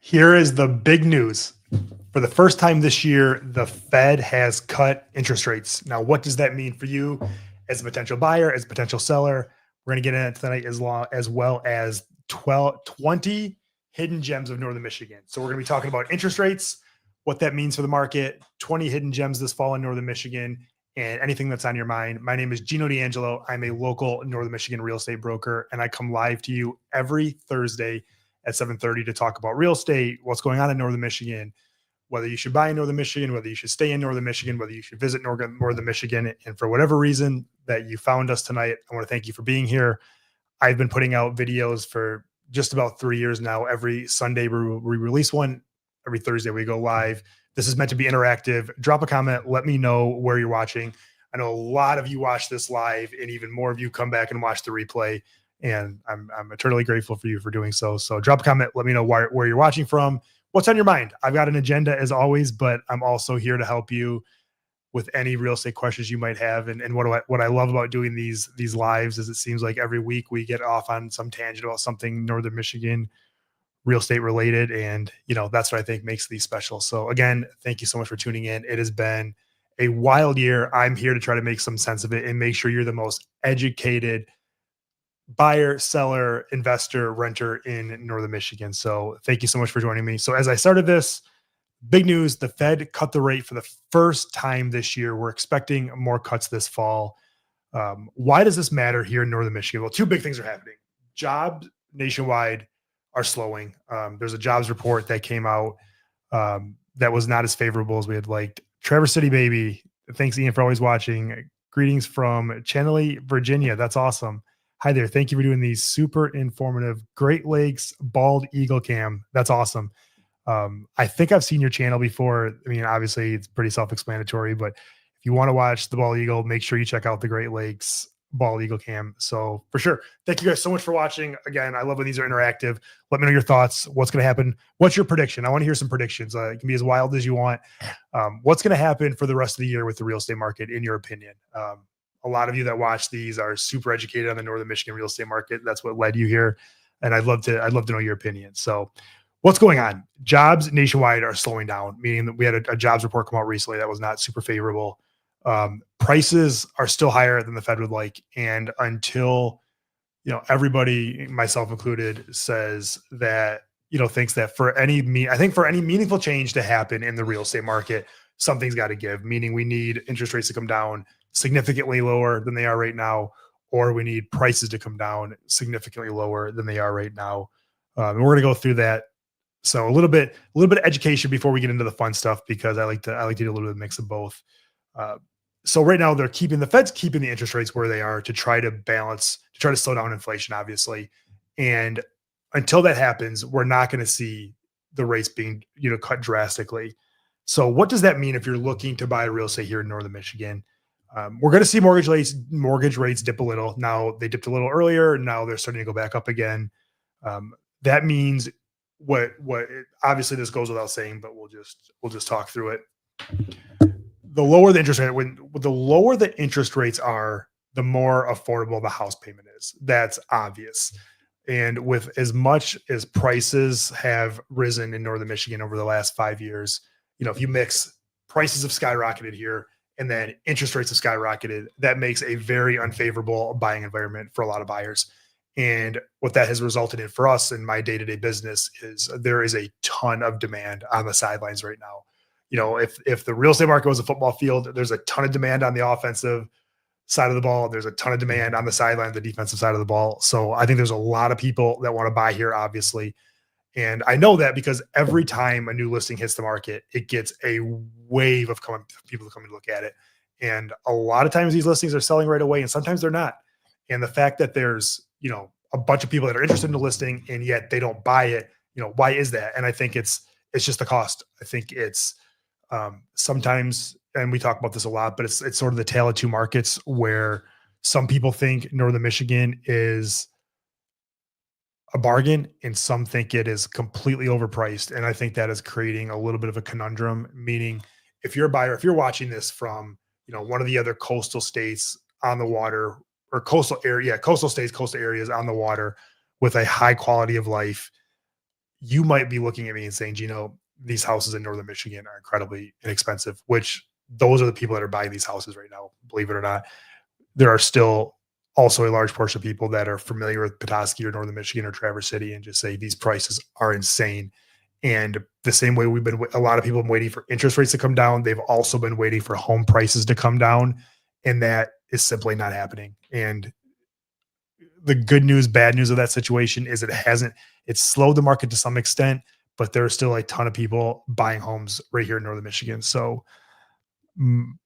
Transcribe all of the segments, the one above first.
Here is the big news. For the first time this year, the Fed has cut interest rates. Now, what does that mean for you as a potential buyer, as a potential seller? We're going to get into it tonight as well as 20 hidden gems of Northern Michigan. So we're going to be talking about interest rates, what that means for the market, 20 hidden gems this fall in Northern Michigan, and anything that's on your mind. My name is Geno D'Angelo. I'm a local Northern Michigan real estate broker, and I come live to you every Thursday at 7:30 to talk about real estate, what's going on in Northern Michigan, whether you should buy in Northern Michigan, whether you should stay in Northern Michigan, whether you should visit Northern Michigan. And for whatever reason that you found us tonight, I want to thank you for being here. I've been putting out videos for just about 3 years now. Every Sunday, we release one. Every Thursday, we go live. This is meant to be interactive. Drop a comment. Let me know where you're watching. I know a lot of you watch this live, and even more of you come back and watch the replay. And I'm eternally grateful for you for doing so. So drop a comment. Let me know where you're watching from. What's on your mind? I've got an agenda as always, but I'm also here to help you with any real estate questions you might have. And what I love about doing these lives is it seems like every week we get off on some tangent about something Northern Michigan real estate related. And, that's what I think makes these special. So again, thank you so much for tuning in. It has been a wild year. I'm here to try to make some sense of it and make sure you're the most educated buyer, seller, investor, renter in Northern Michigan. So thank you so much for joining me. So as I started this, big news, the Fed cut the rate for the first time this year. We're expecting more cuts this fall. Why does this matter here in Northern Michigan? Well, two big things are happening. Jobs nationwide are slowing. There's a jobs report that came out that was not as favorable as we had liked. Traverse City, baby. Thanks, Ian, for always watching. Greetings from Chenley, Virginia. That's awesome. Hi there. Thank you for doing these super informative Great Lakes bald eagle cam. That's awesome. I think I've seen your channel before. I mean, obviously it's pretty self-explanatory, but if you want to watch the bald eagle, make sure you check out the Great Lakes bald eagle cam. So for sure. Thank you guys so much for watching. Again, I love when these are interactive. Let me know your thoughts. What's going to happen? What's your prediction? I want to hear some predictions. It can be as wild as you want. What's going to happen for the rest of the year with the real estate market, in your opinion? A lot of you that watch these are super educated on the Northern Michigan real estate market. That's what led you here. And I'd love to know your opinion. So what's going on? Jobs nationwide are slowing down, meaning that we had a jobs report come out recently that was not super favorable. Prices are still higher than the Fed would like. And until, everybody, myself included, says that, thinks that for any meaningful change to happen in the real estate market, something's got to give, meaning we need interest rates to come down significantly lower than they are right now, or we need prices to come down significantly lower than they are right now. And we're going to go through that. So a little bit of education before we get into the fun stuff, because I like to do a little bit of a mix of both. So right now the Fed's keeping the interest rates where they are to try to slow down inflation, obviously. And until that happens, we're not going to see the rates being, cut drastically. So what does that mean if you're looking to buy real estate here in Northern Michigan? We're going to see mortgage rates dip a little. Now they dipped a little earlier. Now they're starting to go back up again. That means obviously this goes without saying, but we'll just talk through it. The lower the interest rates are, the more affordable the house payment is. That's obvious. And with as much as prices have risen in Northern Michigan over the last 5 years, if you mix prices have skyrocketed here and then interest rates have skyrocketed, that makes a very unfavorable buying environment for a lot of buyers. And what that has resulted in for us in my day-to-day business is there is a ton of demand on the sidelines right now. If the real estate market was a football field, there's a ton of demand on the offensive side of the ball. There's a ton of demand on the sideline, the defensive side of the ball. So I think there's a lot of people that want to buy here, obviously. And I know that because every time a new listing hits the market, it gets a wave of people coming to look at it. And a lot of times these listings are selling right away, and sometimes they're not. And the fact that there's, a bunch of people that are interested in the listing and yet they don't buy it, why is that? And I think it's just the cost. I think it's sometimes, and we talk about this a lot, but it's sort of the tale of two markets, where some people think Northern Michigan is a bargain and some think it is completely overpriced. And I think that is creating a little bit of a conundrum, meaning if you're a buyer, if you're watching this from, one of the other coastal states on the water, or coastal areas on the water with a high quality of life, you might be looking at me and saying, Gino, these houses in Northern Michigan are incredibly inexpensive, which those are the people that are buying these houses right now, believe it or not. There are still also a large portion of people that are familiar with Petoskey or Northern Michigan or Traverse City and just say these prices are insane. And the same way a lot of people have been waiting for interest rates to come down, they've also been waiting for home prices to come down. And that is simply not happening. And the good news, bad news of that situation is it's slowed the market to some extent, but there are still a ton of people buying homes right here in Northern Michigan. So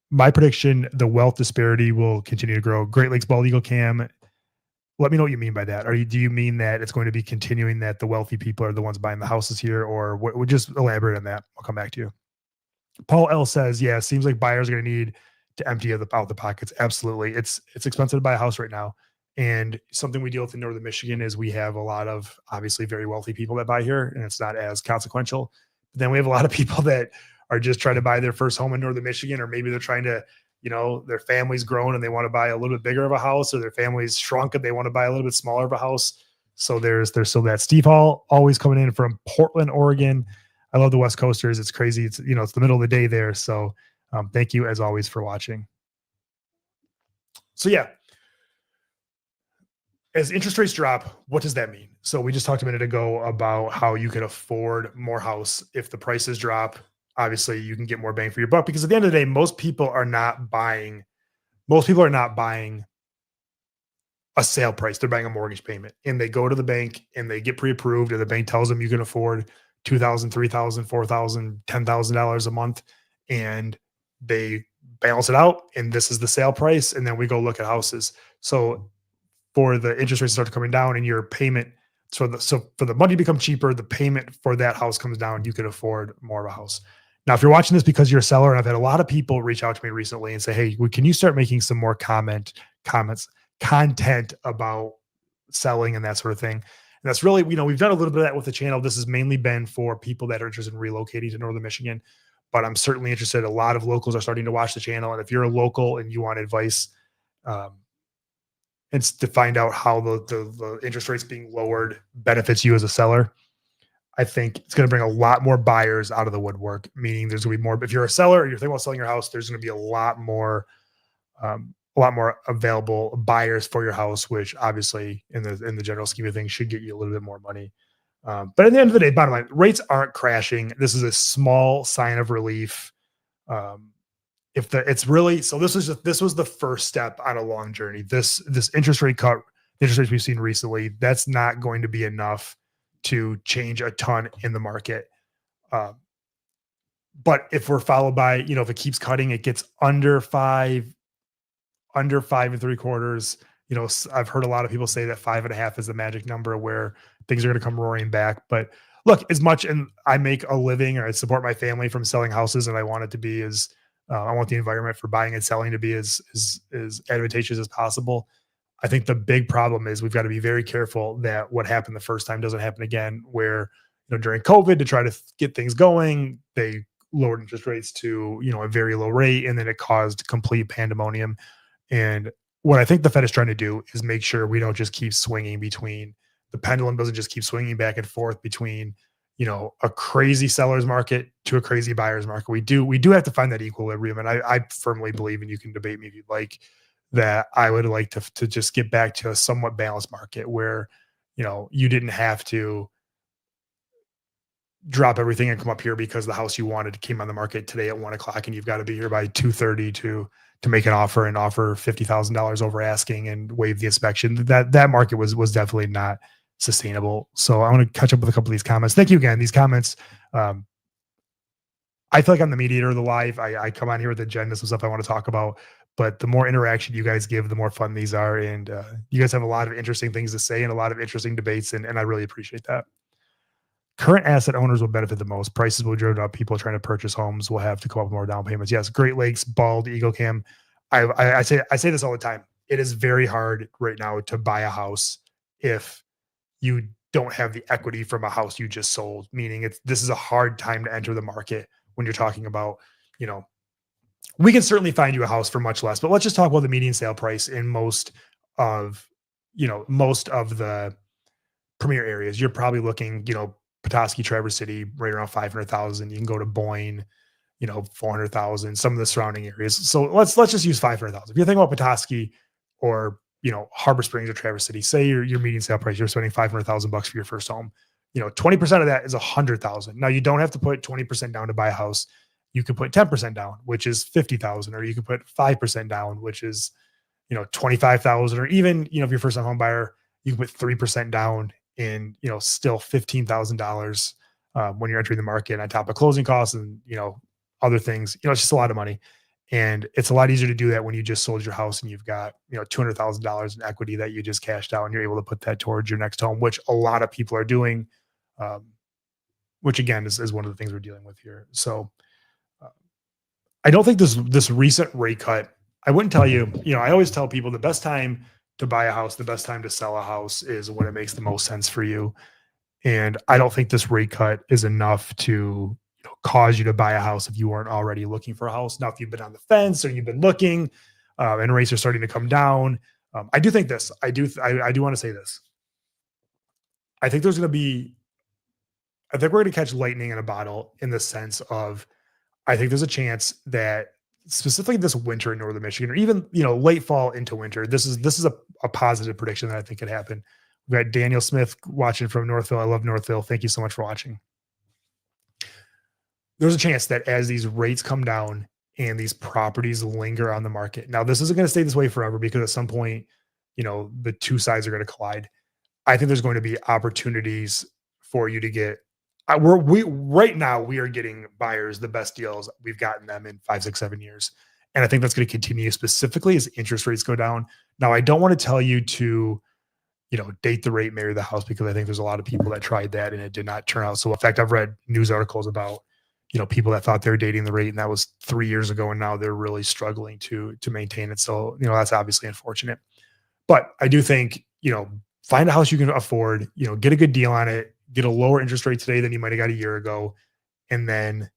my prediction, the wealth disparity will continue to grow. Great Lakes Bald Eagle Cam. Let me know what you mean by that. Do you mean that it's going to be continuing that the wealthy people are the ones buying the houses here, or what? Would just elaborate on that? I'll come back to you. Paul L says, yeah, it seems like buyers are going to need to empty out the pockets. Absolutely. It's expensive to buy a house right now. And something we deal with in Northern Michigan is we have a lot of obviously very wealthy people that buy here, and it's not as consequential. But then we have a lot of people that are just trying to buy their first home in Northern Michigan, or maybe they're trying to, their family's grown and they want to buy a little bit bigger of a house, or their family's shrunk and they want to buy a little bit smaller of a house. So there's still that. Steve Hall always coming in from Portland, Oregon. I love the West Coasters. It's crazy. It's the middle of the day there. So thank you as always for watching. So yeah, as interest rates drop, what does that mean? So we just talked a minute ago about how you can afford more house if the prices drop. Obviously, you can get more bang for your buck because at the end of the day, most people are not buying a sale price. They're buying a mortgage payment, and they go to the bank and they get pre-approved, and the bank tells them you can afford $2,000, $3,000, $4,000, $10,000 a month, and they balance it out. And this is the sale price, and then we go look at houses. So for the interest rates start coming down, and your payment, so for the money to become cheaper, the payment for that house comes down. You can afford more of a house. Now, if you're watching this because you're a seller, and I've had a lot of people reach out to me recently and say, "Hey, can you start making some more comments, content about selling and that sort of thing?" And that's really, we've done a little bit of that with the channel. This has mainly been for people that are interested in relocating to Northern Michigan, but I'm certainly interested. A lot of locals are starting to watch the channel, and if you're a local and you want advice, and to find out how the interest rates being lowered benefits you as a seller, I think it's going to bring a lot more buyers out of the woodwork. Meaning, there's going to be more. If you're a seller and you're thinking about selling your house, there's going to be a lot more available buyers for your house, which obviously in the general scheme of things should get you a little bit more money. But at the end of the day, bottom line, rates aren't crashing. This is a small sign of relief. This was the first step on a long journey. This interest rate cut, interest rates we've seen recently, that's not going to be enough to change a ton in the market. But if we're followed by, if it keeps cutting, it gets under 5.75. I've heard a lot of people say that 5.5 is the magic number where things are going to come roaring back. But look, as much, and I make a living, or I support my family from selling houses, and I want it to be I want the environment for buying and selling to be as advantageous as possible. I think the big problem is we've got to be very careful that what happened the first time doesn't happen again, where, during COVID, to try to get things going, they lowered interest rates to, a very low rate, and then it caused complete pandemonium. And what I think the Fed is trying to do is make sure we don't just keep swinging between, the pendulum doesn't just keep swinging back and forth between, a crazy seller's market to a crazy buyer's market. We do have to find that equilibrium. And I firmly believe, and you can debate me if you'd like, that I would like to just get back to a somewhat balanced market where, you didn't have to drop everything and come up here because the house you wanted came on the market today at 1 o'clock, and you've got to be here by 2:30 to make an offer and offer $50,000 over asking and waive the inspection. That market was definitely not sustainable. So I want to catch up with a couple of these comments. Thank you again. These comments, I feel like I'm the mediator of the live. I come on here with agendas and stuff I want to talk about, but the more interaction you guys give, the more fun these are. And you guys have a lot of interesting things to say and a lot of interesting debates. And I really appreciate that. Current asset owners will benefit the most. Prices will be driven up. People trying to purchase homes will have to come up with more down payments. Yes, Great Lakes, Bald Eagle Cam. I say this all the time. It is very hard right now to buy a house if you don't have the equity from a house you just sold. Meaning, this is a hard time to enter the market when you're talking about, we can certainly find you a house for much less, but let's just talk about the median sale price in most of the premier areas. You're probably looking, Petoskey, Traverse City, right around 500,000. You can go to Boyne, 400,000, some of the surrounding areas. So let's just use 500,000. If you're thinking about Petoskey or, Harbor Springs or Traverse City, say your median sale price, you're spending 500,000 bucks for your first home. 20% of that is 100,000. Now you don't have to put 20% down to buy a house. You can put 10% down, which is 50,000, or you can put 5% down, which is, 25,000, or even, if you're first time home buyer, you can put 3% down in, still $15,000 when you're entering the market on top of closing costs and, other things. It's just a lot of money. And it's a lot easier to do that when you just sold your house and you've got, $200,000 in equity that you just cashed out and you're able to put that towards your next home, which a lot of people are doing. Um, which again is one of the things we're dealing with here. So uh, I don't think this recent rate cut. I wouldn't tell you. I always tell people the best time to buy a house, the best time to sell a house is when it makes the most sense for you. And I don't think this rate cut is enough to cause you to buy a house if you weren't already looking for a house. Now, if you've been on the fence or you've been looking, and rates are starting to come down, I do think this. I do want to say this. I think there's going to be. I think we're going to catch lightning in a bottle in the sense of I think there's a chance that specifically this winter in northern Michigan, or even late fall into winter, this is a positive prediction that I think could happen. We got Daniel Smith watching from Northville. I love Northville. Thank you so much for watching. There's a chance that as these rates come down and these properties linger on the market. Now, this isn't going to stay this way forever because at some point, the two sides are going to collide. I think there's going to be opportunities for you to get. We right now we are getting buyers the best deals we've gotten them in 5, 6, 7 years, and I think that's going to continue specifically as interest rates go down. Now, I don't want to tell you to, date the rate, marry the house, because I think there's a lot of people that tried that and it did not turn out. So, in fact, I've read news articles about people that thought they were dating the rate, and that was 3 years ago, and now they're really struggling to maintain it. So, that's obviously unfortunate. But I do think find a house you can afford, get a good deal on it, get a lower interest rate today than you might have got a year ago, and then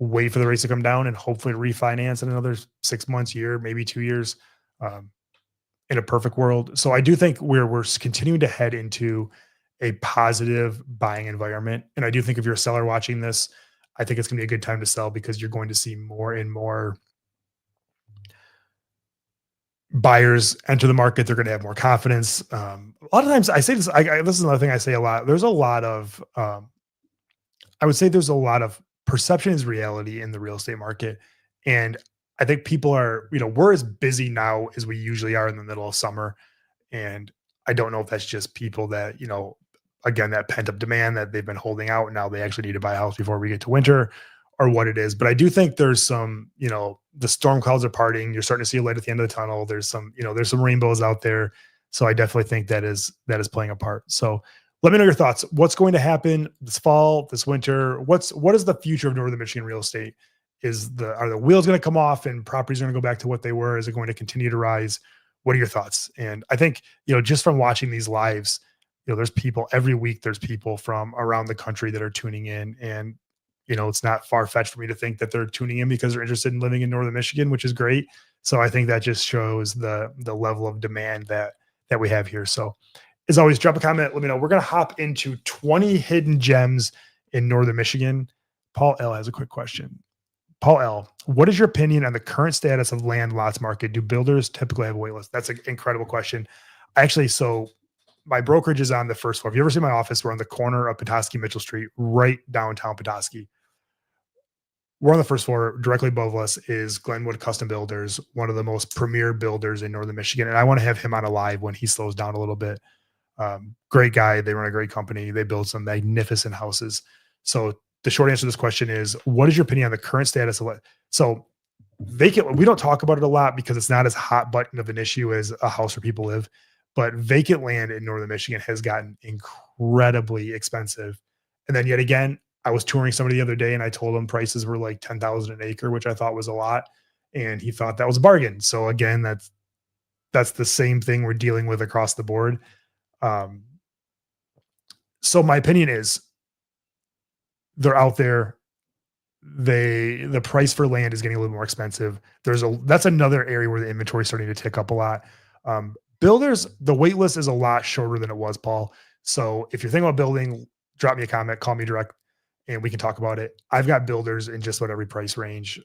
wait for the rates to come down and hopefully refinance in another 6 months, year, maybe 2 years, um, in a perfect world. So I do think we're continuing to head into a positive buying environment. And I do think if you're a seller watching this, I think it's going to be a good time to sell because you're going to see more and more buyers enter the market. They're going to have more confidence. A lot of times I say this, this is another thing I say a lot. There's a lot of, I would say there's a lot of perception is reality in the real estate market. And I think people are, we're as busy now as we usually are in the middle of summer. And I don't know if that's just people that, again, that pent up demand that they've been holding out. And now they actually need to buy a house before we get to winter, or what it is. But I do think there's some, the storm clouds are parting. You're starting to see a light at the end of the tunnel. There's some, there's some rainbows out there. So I definitely think that is playing a part. So let me know your thoughts. What's going to happen this fall, this winter? What is the future of Northern Michigan real estate? Are the wheels going to come off and properties are going to go back to what they were? Is it going to continue to rise? What are your thoughts? And I think, just from watching these lives, there's people every week, there's people from around the country that are tuning in, and, it's not far fetched for me to think that they're tuning in because they're interested in living in Northern Michigan, which is great. So I think that just shows the level of demand that we have here. So as always, drop a comment. Let me know. We're going to hop into 20 hidden gems in Northern Michigan. Paul L has a quick question. Paul L, what is your opinion on the current status of land lots market? Do builders typically have a wait list? That's an incredible question. So my brokerage is on the first floor. If you ever see my office, we're on the corner of Petoskey Mitchell Street, right downtown Petoskey. We're on the first floor. Directly above us is Glenwood Custom Builders, one of the most premier builders in Northern Michigan. And I want to have him on a live when he slows down a little bit. Great guy. They run a great company. They build some magnificent houses. So the short answer to this question is, what is your opinion on the current status of it? So vacant, we don't talk about it a lot because it's not as hot button of an issue as a house where people live, but vacant land in Northern Michigan has gotten incredibly expensive. And then yet again, I was touring somebody the other day and I told him prices were like 10,000 an acre, which I thought was a lot. And he thought that was a bargain. So again, that's the same thing we're dealing with across the board. So my opinion is they're out there. The price for land is getting a little more expensive. That's another area where the inventory is starting to tick up a lot. Builders, the wait list is a lot shorter than it was, Paul. So if you're thinking about building, drop me a comment, call me direct, and we can talk about it. I've got builders in just about every price range,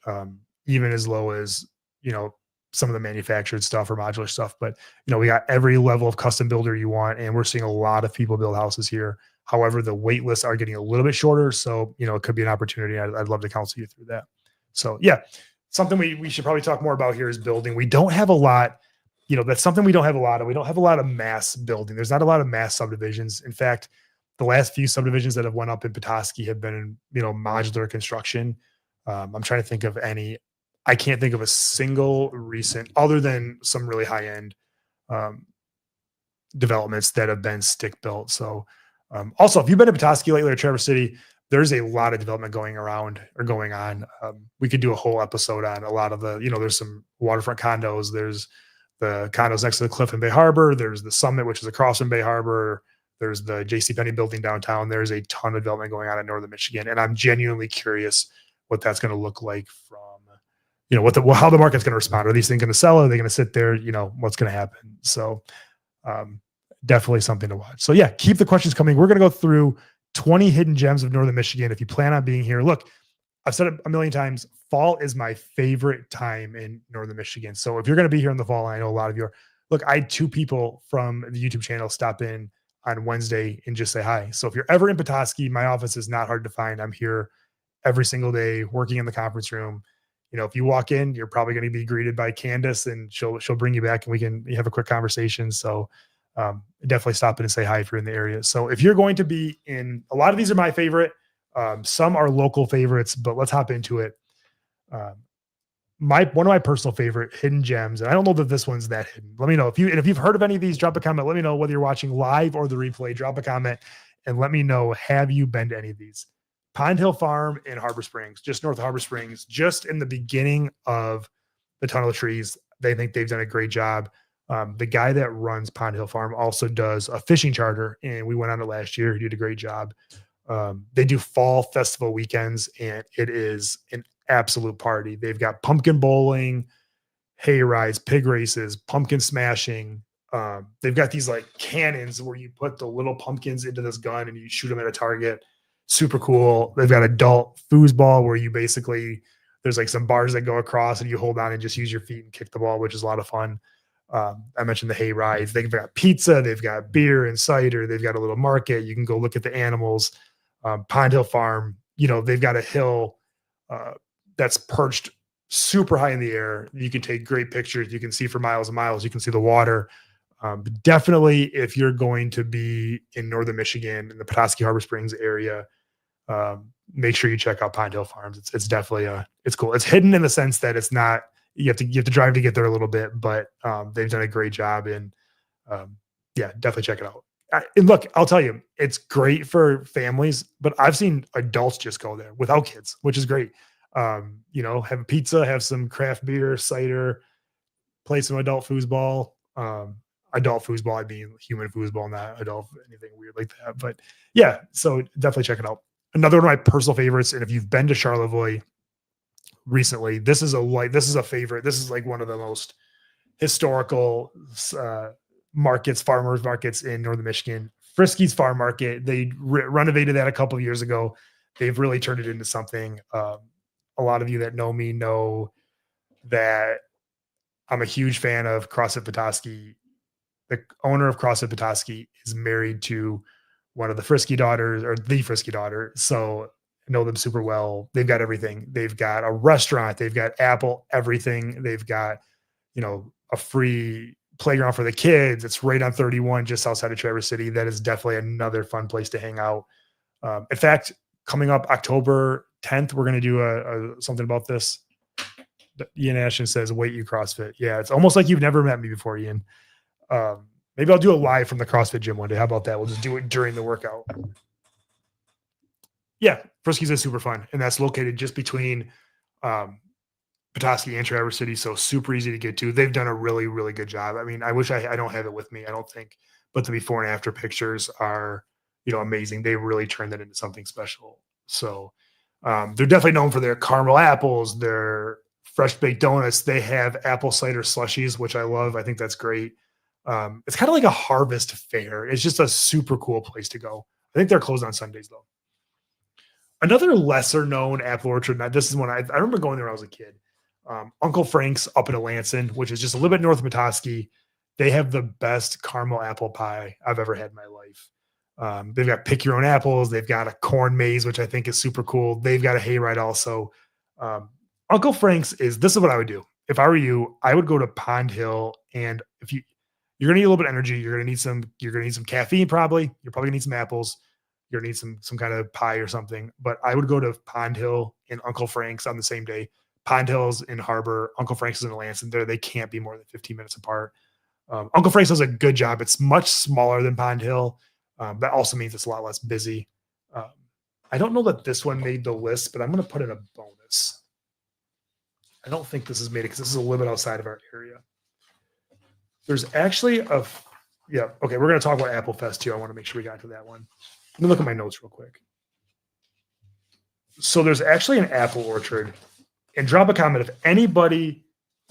even as low as, you know, some of the manufactured stuff or modular stuff. But, you know, we got every level of custom builder you want, and we're seeing a lot of people build houses here. However, the wait lists are getting a little bit shorter. So, you know, it could be an opportunity. I'd love to counsel you through that. So, yeah, something we should probably talk more about here is building. We don't have a lot, you know, that's something we don't have a lot of. We don't have a lot of mass building. There's not a lot of mass subdivisions. In fact, the last few subdivisions that have went up in Petoskey have been in, you know, modular construction. I'm trying to think of any. I can't think of a single recent, other than some really high end um, developments that have been stick built. So, also, if you've been to Petoskey lately or Traverse City, there's a lot of development going around or going on. We could do a whole episode on a lot of the, you know, there's some waterfront condos. There's the condos next to the cliff in Bay Harbor. There's the Summit, which is across from Bay Harbor. There's the JCPenney building downtown. There's a ton of development going on in Northern Michigan. And I'm genuinely curious what that's going to look like from, you know, how the market's going to respond. Are these things going to sell? Are they going to sit there? You know, what's going to happen? So, um, definitely something to watch. So yeah, keep the questions coming. We're going to go through 20 hidden gems of Northern Michigan. If you plan on being here, look, I've said it a million times, fall is my favorite time in Northern Michigan. So if you're going to be here in the fall, and I know a lot of you are, look, I had 2 people from the YouTube channel stop in on Wednesday and just say hi. So if you're ever in Petoskey, my office is not hard to find. I'm here every single day working in the conference room. You know, if you walk in, you're probably going to be greeted by Candace, and she'll bring you back and we can have a quick conversation. So definitely stop in and say hi if you're in the area. So if you're going to be in, a lot of these are my favorite. Some are local favorites, but let's hop into it. Um, one of my personal favorite hidden gems, and I don't know that this one's that hidden. Let me know if you've heard of any of these. Drop a comment. Let me know whether you're watching live or the replay. Drop a comment and let me know, have you been to any of these? Pine Hill Farm in Harbor Springs, just north of Harbor Springs, just in the beginning of the Tunnel of Trees. They think they've done a great job. The guy that runs Pond Hill Farm also does a fishing charter, and we went on it last year. He did a great job. They do fall festival weekends, and it is an absolute party. They've got pumpkin bowling, hay rides, pig races, pumpkin smashing. They've got these like cannons where you put the little pumpkins into this gun and you shoot them at a target. Super cool. They've got adult foosball where you basically, there's like some bars that go across and you hold on and just use your feet and kick the ball, which is a lot of fun. I mentioned the hay rides. They've got pizza, they've got beer and cider, they've got a little market. You can go look at the animals. Pond Hill Farm, you know, they've got a hill that's perched super high in the air. You can take great pictures. You can see for miles and miles. You can see the water. But definitely, if you're going to be in Northern Michigan, in the Petoskey Harbor Springs area, make sure you check out Pine Hill Farms. It's definitely it's cool. It's hidden in the sense that it's not, you have to drive to get there a little bit, but they've done a great job. And yeah, definitely check it out. And look, I'll tell you, it's great for families, but I've seen adults just go there without kids, which is great. You know, have a pizza, have some craft beer, cider, play some adult foosball. Adult foosball, I mean human foosball, not adult anything weird like that. But yeah, so definitely check it out. Another one of my personal favorites, and if you've been to Charlevoix recently, this is a favorite. This is like one of the most historical farmers markets in Northern Michigan. Frisky's Farm Market. They renovated that a couple of years ago. They've really turned it into something. A lot of you that know me know that I'm a huge fan of CrossFit Petoskey. The owner of CrossFit Petoskey is married to one of the Frisky daughters, or the Frisky daughter. So I know them super well. They've got everything. They've got a restaurant. They've got Apple, everything. They've got, you know, a free playground for the kids. It's right on 31, just outside of Traverse City. That is definitely another fun place to hang out. In fact, coming up October 10th, we're going to do something about this. Ian Ashton says, "Wait, you CrossFit." Yeah, it's almost like you've never met me before, Ian. Maybe I'll do it live from the CrossFit gym one day. How about that? We'll just do it during the workout. Yeah, Frisky's is super fun, and that's located just between Petoskey and Traverse City, so super easy to get to. They've done a really, really good job. I mean, I wish I don't have it with me, I don't think, but the before and after pictures are, you know, amazing. They really turned that into something special. So they're definitely known for their caramel apples, their fresh baked donuts. They have apple cider slushies, which I love. I think that's great. It's kind of like a harvest fair. It's just a super cool place to go. I think they're closed on Sundays though. Another lesser known apple orchard. Now, this is one I remember going there when I was a kid. Uncle Frank's up in Alanson, which is just a little bit north of Petoskey. They have the best caramel apple pie I've ever had in my life. They've got pick your own apples. They've got a corn maze, which I think is super cool. They've got a hayride also. Um, Uncle Frank's is this is what I would do if I were you. I would go to Pond Hill, and if you're gonna need a little bit of energy, you're gonna need some caffeine probably. You're probably gonna need some apples. You're gonna need some kind of pie or something. But I would go to Pond Hill and Uncle Frank's on the same day. Pond Hill's in Harbor, Uncle Frank's is in Lansing. They can't be more than 15 minutes apart. Uncle Frank's does a good job. It's much smaller than Pond Hill. That also means it's a lot less busy. Um, I don't know that this one made the list, but I'm going to put in a bonus. I don't think this has made it because this is a little bit outside of our area. There's actually yeah, okay, we're going to talk about Apple Fest too. I want to make sure we got to that one. Let me look at my notes real quick. So there's actually an apple orchard, and drop a comment if anybody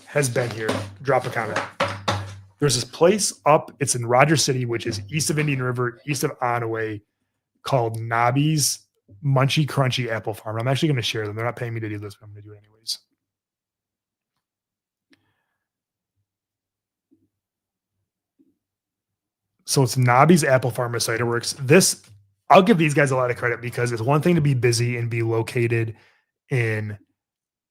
has been here. Drop a comment. There's this place up. It's in Rogers City, which is east of Indian River, east of Onaway, called Nobby's Munchy Crunchy Apple Farm. I'm actually going to share them. They're not paying me to do this, but I'm going to do it anyways. So it's Nobby's Apple Farm at Cider Works. This, I'll give these guys a lot of credit because it's one thing to be busy and be located in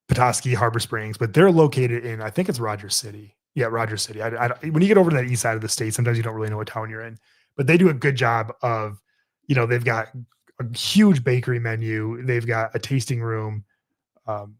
Petoskey, Harbor Springs, but they're located in, I think it's Rogers City. Yeah, Rogers City. When you get over to that east side of the state, sometimes you don't really know what town you're in, but they do a good job of, they've got a huge bakery menu. They've got a tasting room. Um,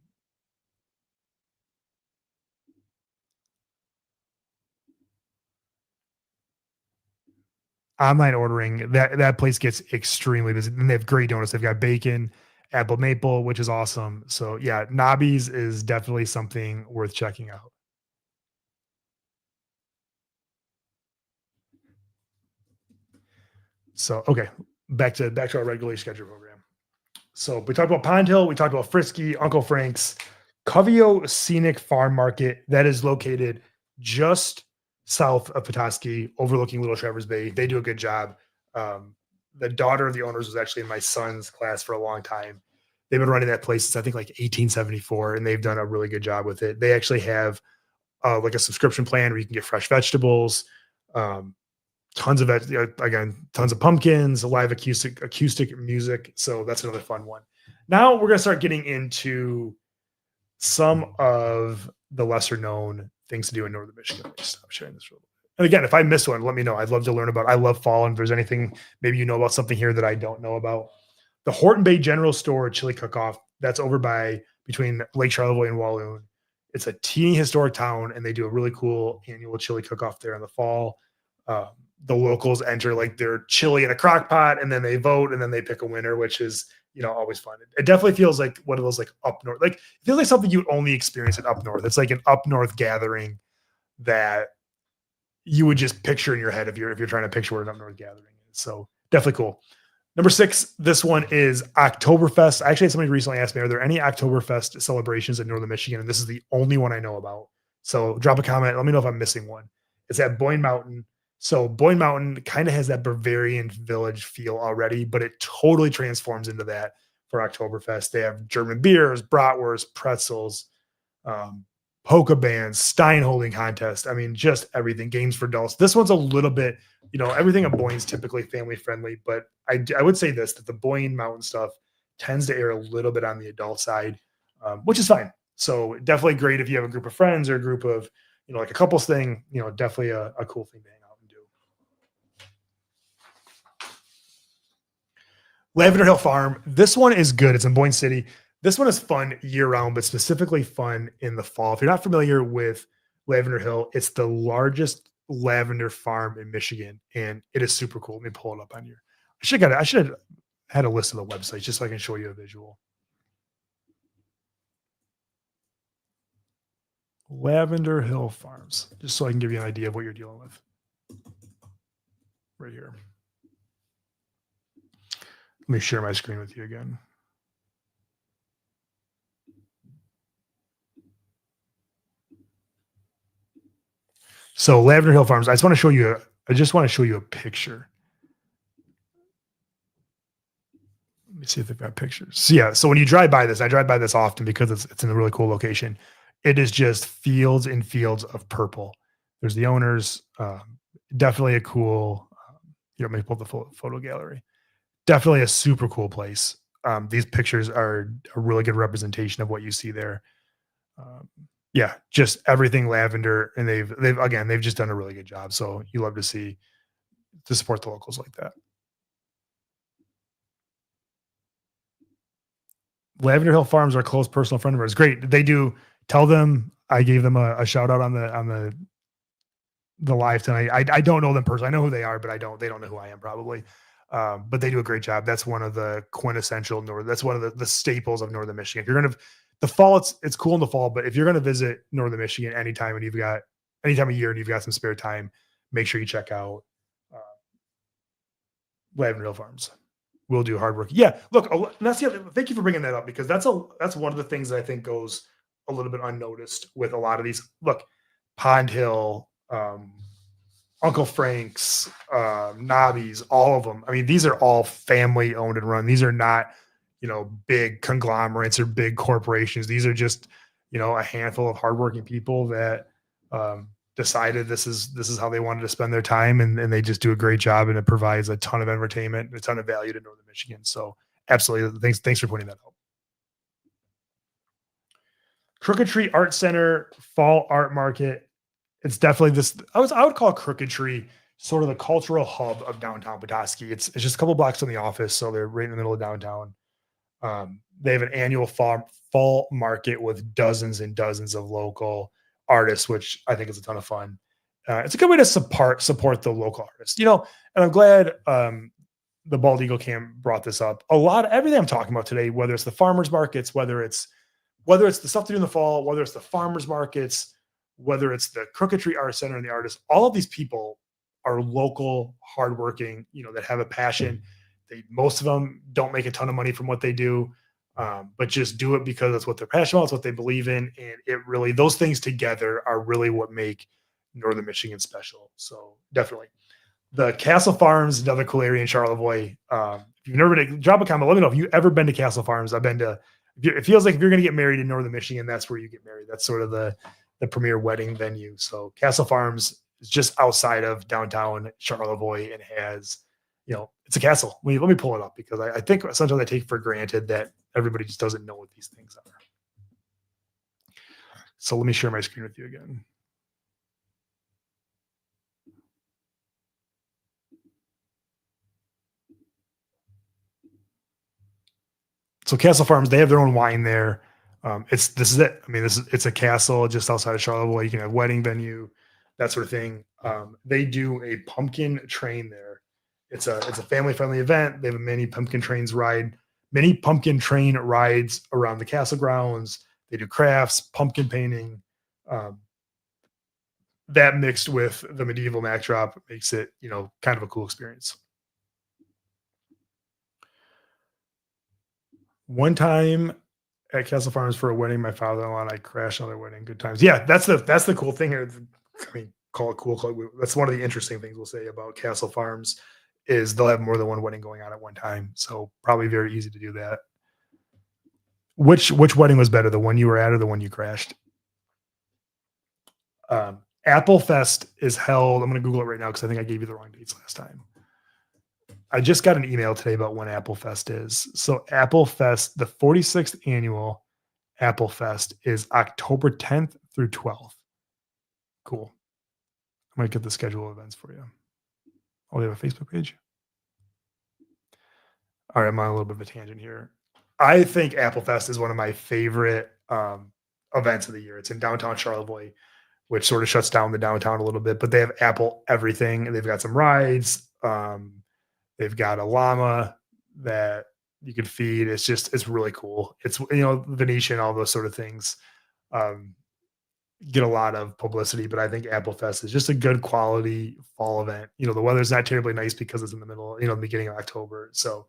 Online ordering, that place gets extremely busy. And they have great donuts. They've got bacon, apple maple, which is awesome. So yeah, Nobby's is definitely something worth checking out. So okay, back to our regularly scheduled program. So we talked about Pond Hill, we talked about Frisky, Uncle Frank's, Covio Scenic Farm Market that is located just south of Petoskey, overlooking Little Traverse Bay. They do a good job. Um, the daughter of the owners was actually in my son's class for a long time. They've been running that place since I think like 1874, and they've done a really good job with it. They actually have like a subscription plan where you can get fresh vegetables, um, tons of pumpkins, live acoustic music. So that's another fun one. Now we're gonna start getting into some of the lesser known things to do in northern Michigan. Let me stop sharing this real quick. And again, if I miss one, let me know. I'd love to learn about. I love fall, and if there's anything maybe you know about something here that I don't know about. The Horton Bay General Store Chili Cook-Off that's over by between Lake Charlevoix and Walloon. It's a teeny historic town, and they do a really cool annual chili cook-off there in the fall. Um, the locals enter like their chili in a crock pot, and then they vote, and then they pick a winner, which is always fun. It definitely feels like one of those like up north, like it feels like something you only experience it up north. It's like an up north gathering that you would just picture in your head if you're trying to picture what an up north gathering is. So definitely cool. Number 6, this one is Oktoberfest. I actually had somebody recently asked me, are there any Oktoberfest celebrations in northern Michigan? And this is the only one I know about. So drop a comment. Let me know if I'm missing one. It's at Boyne Mountain. So Boyne Mountain kind of has that Bavarian village feel already, but it totally transforms into that for Oktoberfest. They have German beers, bratwurst, pretzels, um, polka bands, Stein holding contest. I mean, just everything. Games for adults. This one's a little bit, everything at Boyne's typically family friendly, but I would say this, that the Boyne Mountain stuff tends to err a little bit on the adult side, which is fine. So definitely great if you have a group of friends or a group of, like a couples thing, definitely a cool thing to hang out and do. Lavender Hill Farm. This one is good. It's in Boyne City. This one is fun year round, but specifically fun in the fall. If you're not familiar with Lavender Hill, it's the largest lavender farm in Michigan, and it is super cool. Let me pull it up on here. I should have had a list of the websites just so I can show you a visual. Lavender Hill Farms, just so I can give you an idea of what you're dealing with. Right here. Let me share my screen with you again. So Lavender Hill Farms, I just want to show you a picture. Let me see if they've got pictures. So, yeah, so when you drive by this, I drive by this often because it's in a really cool location. It is just fields and fields of purple. There's the owners, definitely a cool, let me pull the photo gallery. Definitely a super cool place. These pictures are a really good representation of what you see there. Um, yeah, just everything lavender, and they've just done a really good job. So you love to support the locals like that. Lavender Hill Farms are a close personal friend of ours. Great. They do tell them I gave them a shout out on the live tonight. I don't know them personally. I know who they are, but they don't know who I am probably. But they do a great job. That's one of the quintessential that's one of the staples of Northern Michigan. If you're gonna the fall, it's cool in the fall, but if you're gonna visit Northern Michigan anytime and you've got any time of year and you've got some spare time, make sure you check out uh, Lavender Hill Farms. We'll do hard work. Yeah, look, and that's the other, thank you for bringing that up because that's one of the things that I think goes a little bit unnoticed with a lot of these. Look, Pond Hill, Uncle Frank's, Nobby's, all of them. I mean, these are all family owned and run. These are not, big conglomerates or big corporations. These are just, a handful of hardworking people that decided this is how they wanted to spend their time, and they just do a great job, and it provides a ton of entertainment and a ton of value to Northern Michigan. So absolutely, thanks for pointing that out. Crooked Tree Art Center Fall Art Market. It's definitely this. I would call Crooked Tree sort of the cultural hub of downtown Petoskey. It's just a couple blocks from the office, so they're right in the middle of downtown. They have an annual fall market with dozens and dozens of local artists, which I think is a ton of fun. It's a good way to support the local artists, and I'm glad the Bald Eagle Camp brought this up. A lot of everything I'm talking about today, whether it's the farmers markets, whether it's the stuff to do in the fall, whether it's the farmers markets, whether it's the Crooked Tree Art Center and the artists, all of these people are local, hardworking, that have a passion. Most of them don't make a ton of money from what they do, but just do it because that's what they're passionate about, it's what they believe in, and those things together are really what make Northern Michigan special. So definitely, the Castle Farms, another cool area in Charlevoix. If you've never been to, drop a comment. Let me know if you ever been to Castle Farms. I've been to. It feels like if you're going to get married in Northern Michigan, that's where you get married. That's sort of the premier wedding venue. So Castle Farms is just outside of downtown Charlevoix and has, it's a castle. Let me pull it up because I think sometimes I take for granted that everybody just doesn't know what these things are. So let me share my screen with you again. So Castle Farms, they have their own wine there. This is it. I mean, it's a castle just outside of Charlevoix. You can have wedding venue, that sort of thing. They do a pumpkin train there. It's a family friendly event. They have many pumpkin train rides around the castle grounds. They do crafts, pumpkin painting. Um, that mixed with the medieval backdrop makes it, kind of a cool experience. One time at Castle Farms for a wedding, my father-in-law and I crashed on their wedding. Good times. Yeah, that's the cool thing here. I mean, call it cool. That's one of the interesting things we'll say about Castle Farms is they'll have more than one wedding going on at one time. So probably very easy to do that. Which wedding was better, the one you were at or the one you crashed? Apple Fest is held. I'm going to Google it right now because I think I gave you the wrong dates last time. I just got an email today about when Apple Fest is. So Apple Fest, the 46th annual Apple Fest is October 10th through 12th. Cool. I'm going to get the schedule of events for you. Oh, they have a Facebook page? All right, I'm on a little bit of a tangent here. I think Apple Fest is one of my favorite events of the year. It's in downtown Charlevoix, which sort of shuts down the downtown a little bit, but they have Apple everything. They've got some rides. They've got a llama that you can feed. It's really cool. It's, Venetian, all those sort of things get a lot of publicity, but I think Apple Fest is just a good quality fall event. The weather's not terribly nice because it's in the middle, the beginning of October. So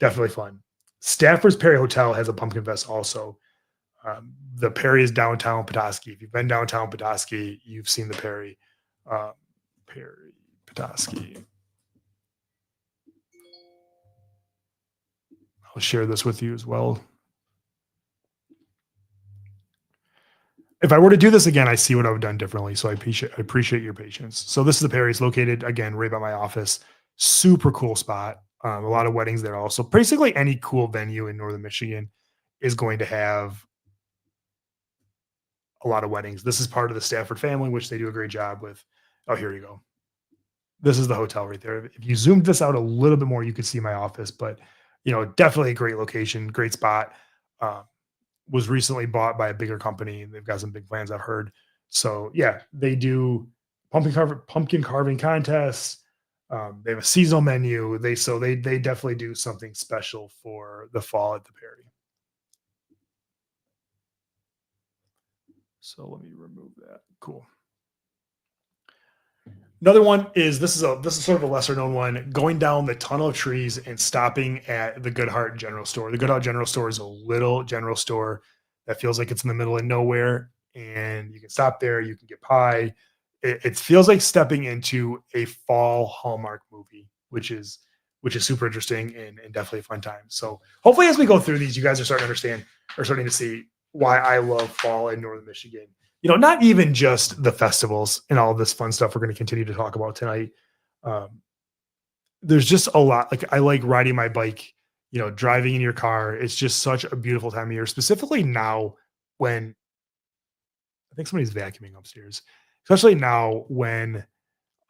definitely fun. Stafford's Perry Hotel has a pumpkin fest also. The Perry is downtown Petoskey. If you've been downtown Petoskey, you've seen the Perry. Perry, Petoskey. I'll share this with you as well. If I were to do this again, I see what I've done differently. So I appreciate your patience. So this is the Perry. It's located again right by my office. Super cool spot. A lot of weddings there also. Basically, any cool venue in northern Michigan is going to have a lot of weddings. This is part of the Stafford family, which they do a great job with. Oh, here you go. This is the hotel right there. If you zoomed this out a little bit more, you could see my office. But definitely a great location, great spot. Um, was recently bought by a bigger company. They've got some big plans, I've heard. So yeah, they do pumpkin carving contests. They have a seasonal menu. They definitely do something special for the fall at the Perry. So let me remove that. Cool. Another one is this is sort of a lesser known one. Going down the tunnel of trees and stopping at the Goodhart General Store. The Goodhart General Store is a little general store that feels like it's in the middle of nowhere, and you can stop there. You can get pie. It feels like stepping into a fall Hallmark movie, which is super interesting and definitely a fun time. So hopefully, as we go through these, you guys are starting to understand or starting to see why I love fall in Northern Michigan. Not even just the festivals and all this fun stuff we're going to continue to talk about tonight. Um, there's just a lot. Like I like riding my bike, driving in your car. It's just such a beautiful time of year, specifically now when I think somebody's vacuuming upstairs, especially now when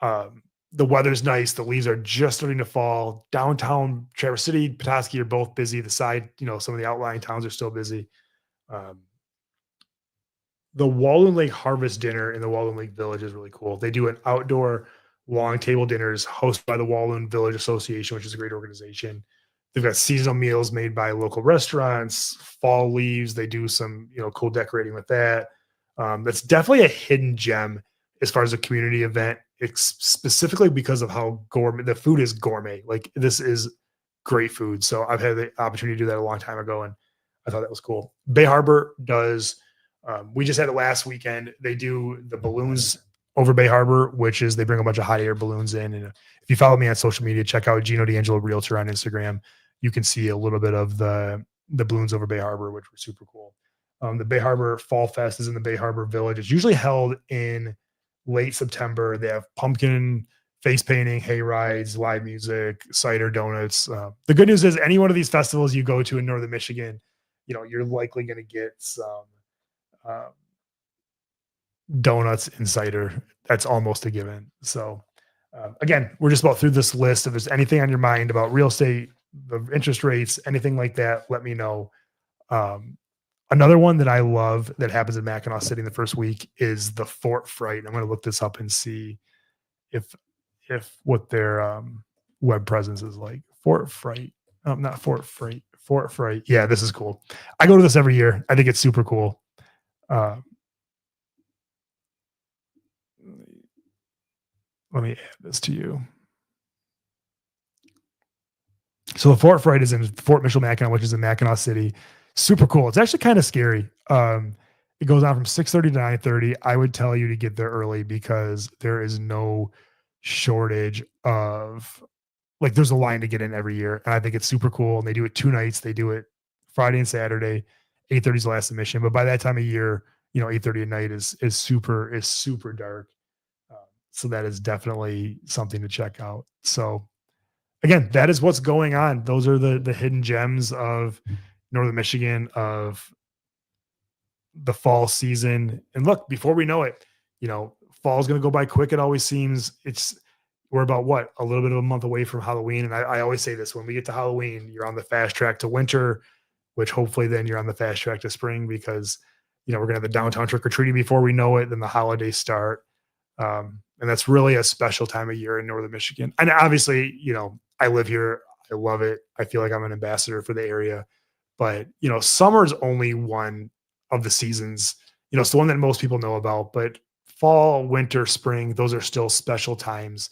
um, the weather's nice. The leaves are just starting to fall. Downtown Traverse City, Petoskey are both busy. The side, some of the outlying towns are still busy. Um, the Walloon Lake Harvest Dinner in the Walloon Lake Village is really cool. They do an outdoor long table dinners hosted by the Walloon Village Association, which is a great organization. They've got seasonal meals made by local restaurants, fall leaves. They do some, cool decorating with that. That's definitely a hidden gem as far as a community event. It's specifically because of how gourmet the food is gourmet. Like this is great food. So I've had the opportunity to do that a long time ago, and I thought that was cool. Bay Harbor does we just had it last weekend. They do the balloons over Bay Harbor, which is they bring a bunch of hot air balloons in. And if you follow me on social media, check out Geno D'Angelo Realtor on Instagram. You can see a little bit of the balloons over Bay Harbor, which were super cool. The Bay Harbor Fall Fest is in the Bay Harbor Village. It's usually held in late September. They have pumpkin face painting, hay rides, live music, cider, donuts. The good news is any one of these festivals you go to in northern Michigan, you're likely going to get some uh, donuts and cider. That's almost a given. So, again, we're just about through this list. If there's anything on your mind about real estate, the interest rates, anything like that, let me know. Um, Another one that I love that happens in Mackinac City in the first week is the Fort Fright. I'm going to look this up and see if what their web presence is like. Fort Fright, not Fort Fright. Fort Fright. Yeah, this is cool. I go to this every year. I think it's super cool. Uh, let me add this to you. So the Fort Fright is in Fort Mitchell Mackinac, which is in Mackinac City. Super cool. It's actually kind of scary. It goes on from 6:30 to 9:30. I would tell you to get there early because there is no shortage of like there's a line to get in every year. And I think it's super cool. And they do it 2 nights. They do it Friday and Saturday. 8:30 is the last admission. But by that time of year, 8:30 at night is super dark. Um, so that is definitely something to check out. So again, that is what's going on. Those are the hidden gems of northern Michigan, of the fall season. And look, before we know it, fall's going to go by quick. It always seems. We're about what, a little bit of a month away from Halloween. And I always say this, when we get to Halloween, you're on the fast track to winter, which hopefully then you're on the fast track to spring because, we're going to have the downtown trick or treating before we know it. Then the holidays start. And that's really a special time of year in northern Michigan. And obviously, I live here. I love it. I feel like I'm an ambassador for the area. But, summer is only one of the seasons. It's the one that most people know about. But fall, winter, spring, those are still special times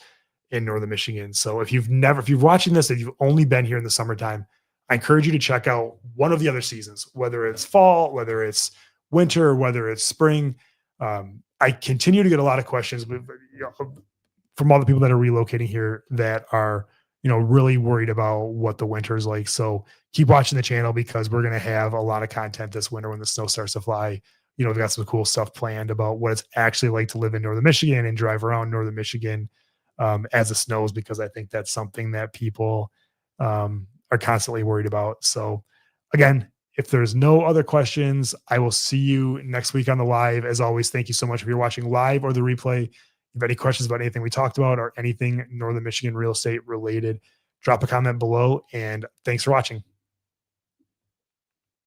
in northern Michigan. So if you're watching this, if you've only been here in the summertime, I encourage you to check out one of the other seasons, whether it's fall, whether it's winter, whether it's spring. I continue to get a lot of questions from all the people that are relocating here that are, really worried about what the winter is like. So keep watching the channel because we're going to have a lot of content this winter when the snow starts to fly. We've got some cool stuff planned about what it's actually like to live in northern Michigan and drive around northern Michigan as it snows, because I think that's something that people are constantly worried about. So again, if there's no other questions, I will see you next week on the live. As always, thank you so much if you're watching live or the replay. If you have any questions about anything we talked about or anything Northern Michigan real estate related, drop a comment below, and thanks for watching.